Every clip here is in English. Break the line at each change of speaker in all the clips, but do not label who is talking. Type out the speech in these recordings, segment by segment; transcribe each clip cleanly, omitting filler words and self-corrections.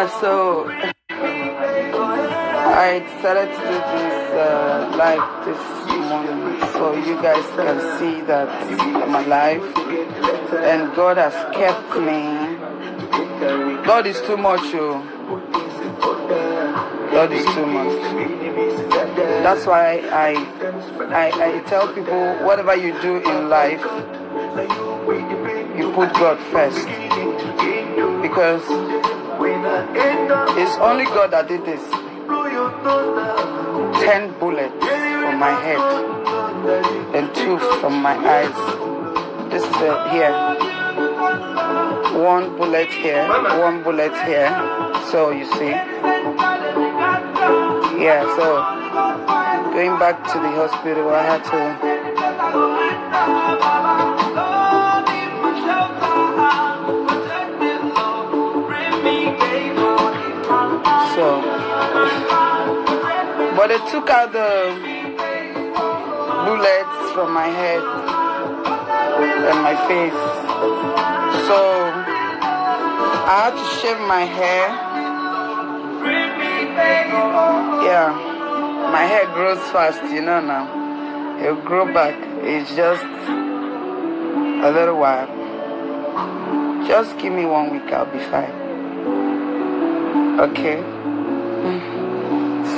Yeah, so I decided to do this live this morning so you guys can see that I'm alive and God has kept me. God is too much, oh. God is too much. That's why I tell people, whatever you do in life, you put God first, because it's only God that did this. 10 bullets from my head and 2 from my eyes. This is here. 1 bullet here, 1 bullet here. So you see. Yeah, so going back to the hospital, I had to but they took out the bullets from my head and my face. So I had to shave my hair. Yeah, my hair grows fast, you know now. It'll grow back. It's just a little while. Just give me 1 week, I'll be fine. Okay.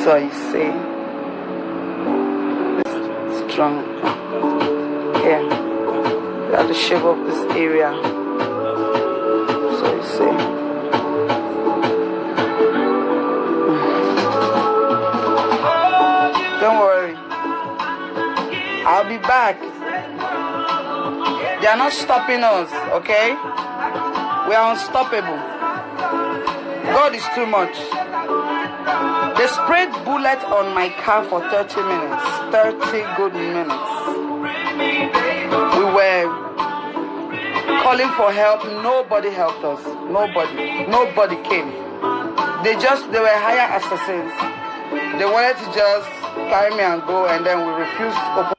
So you see, it's strong. Here, you have to shave off this area. So you see. Don't worry, I'll be back. They are not stopping us, okay? We are unstoppable. God is too much. They sprayed bullets on my car for 30 minutes. 30 good minutes. We were calling for help. Nobody helped us. Nobody came. They were hired assassins. They wanted to just carry me and go, and then we refused to open.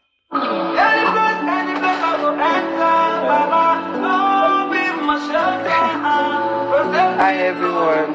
Hi everyone.